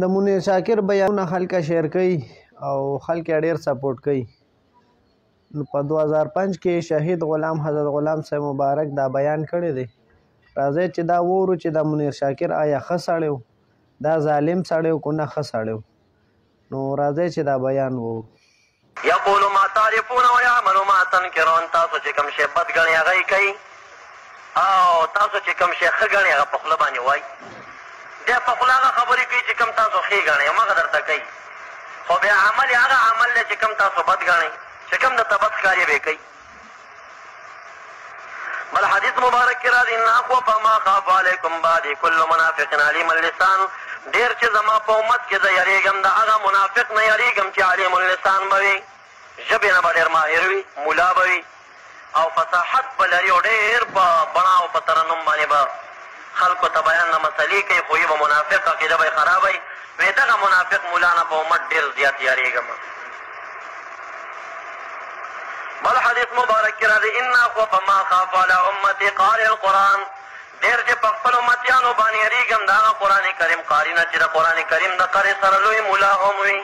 د منیر شاکر بیانونه خلک شیر کوي او خلک یې ډېر سپورټ کوي. نو په 2005 کې شهید غلام حضرت غلام صاحب مبارک دا بیان کړی دی. راځئ چې دا وورو چې د منیر شاکر آیا ښه سړی و، دا ظالم سړی و که نه ښه سړی و. نو راځئ چې دا بیان وورو. یقول ما تعرفون ویعمل ما تنکرون. تاسو چې کوم شی بد ګڼئ هغه یې کوي او تاسو چې کوم شی ښه ګڼئ هغه په خوله باندې وایي. بیا په خوله هغه خبرې کوي چې کوم تاسو ښې ګڼئ هماغه درته کوي، خو بیا عمل یې هغه عمل دی چې کوم تاسو بد ګڼئ، چې کوم درته بد ښکاري به یې کوي. بل حدیث مبارک کې راځي ان اخوف ما خاف علیکم بعدی کل منافق علیم اللسان. ډېر چې زما په امت کې زه یریږم د هغه منافق نه یریږم چې علیم اللسان به وي، ژبې نه به ډېر ماهر وي، ملا به وي او فصاحت به لري او ډېر په بڼه او په ترنم باندې به خلکو ته بیان د مسلې کوي، خو یې به منافق عقیده به یې خرابوي. وایي دغه منافق ملا نه په امت ډېر زیات یریږم. بل حدیث مبارک کې راځي ان اخوف ما خاف علی امتی قارئ القرآن. ډېر چې په خپل امتیانو باندې یریږم د هغه قرآن کریم قاري نه چې د قرآن کریم د قاري سره لوی ملا هم وي.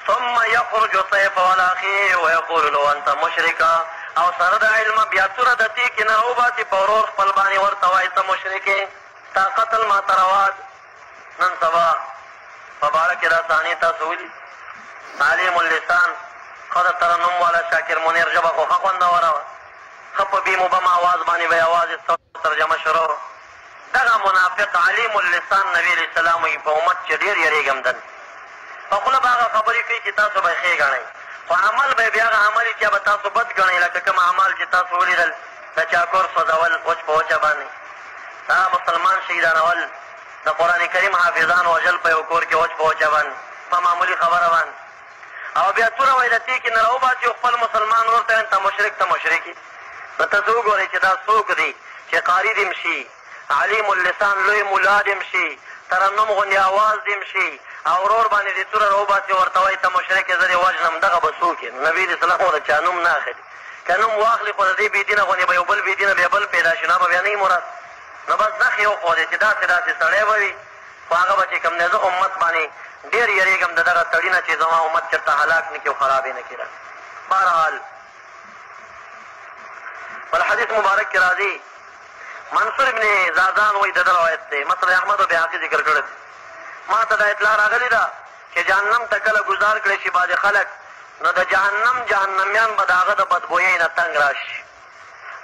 ثم یخرج سیف علی اخیه ویقول له انت مشرکا. او سره د علم بیا توره د تیکې نه راوباسي په ورور خپل باندې ورته وایي ته مشرک یې، تا قتل ما ته رواد. نن سبا په باره کې دا صحنې تاسو ولي علیم اللسان ښه د ترنم والا شاکر منیر ژبه خو ښه خوندوره وه، ښه په بیم و بم اواز باندې به یې اواز یې ترجمه شروع. دغه منافق علیم اللسان نبي علیه السلام وایي په امت چې ډېر یریږم دن په خوله به هغه خبرې کوي چې تاسو به یې ښې ګڼئ، خو عمل به یې بیا هغه عمل وي چې به تاسو بد ګڼئ. لکه کوم اعمال چې تاسو ولیدل د چاکور سوځول وچ په وچه باندې، دا مسلمان شهیدانول، د قرآن کریم حافظان وژل په یو کور کې وچ په وچه باندې په معمولي خبره باندې، او بیا توره وایي د تیکې نه راوباسي او خپل مسلمان ورته وایي ته مشرک ته مشرک یې. نو تاسو وګورئ چې دا څوک دی چې قاري دې شي، علیم اللسان لوی ملا دې شي، ترنم غوندې اواز دې شي او ورور باندې دې توره راوباسي ورته وایي ته مشرک یې زه دې وژنم. دغه به څوک یې؟ نبي علیه السلام خو د چا نوم نه اخلي، که نوم واخلي خو د دې بېدینه غوندې به یو بل بېدینه بیا بل پیدا شي، نو به بیا نه مراد. نو بس نښې وښودې چې داسې داسې سړی به وي، خو هغه به چې کوم دی زه امت باندې ډېر یریږم د دغه سړي نه چې زما امت چېرته هلاک نه کړي او خراب یې نه کړي. بهرحال بل حدیث مبارک کې راځي منصور ابن زازان وایي د ده روایت دی، مسند احمد او بیهقي ذکر کړی دی. ما ته دا اطلاع راغلې ده چې جهنم ته کله ګزار کړی شي بعضې خلک، نو د جهنم جهنمیان به د هغه د بدبویۍ نه تنګ راشي.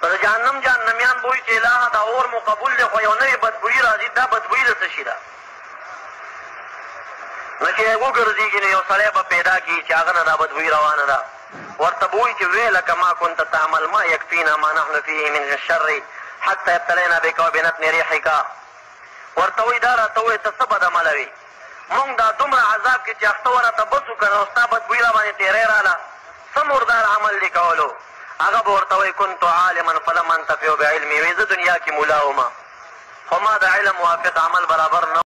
نو د جهنم جهنمیان به وایي چې الهه دا اور مو قبول دی، خو یو نوې بدبویي راځي، دا بدبویي د څه شي ده؟ نو چې وګرځېږي نو یو سړی به پیدا کړي چې هغه نه دا بدبویي روانه ده، ورته به وایي چې ویلک ما كنت تعمل ما یکفینا ما نحن فیه من الشر حتی ابتلینا بک وبنتن ریحک. ورته وایي دا راته ووایې ته څه بد عمله وي، مونږ دا دومره عذاب کې چې اخته وراته بس وکړه او ستا بدبویي را باندې تېری راله، څه مردار عمل دې کولو؟ هغه به ورته وایي کنت عالما فلم انتفع بعلمي. وایي زه دنیا کې ملا ومه خو ما د علم موافق عمل برابر نه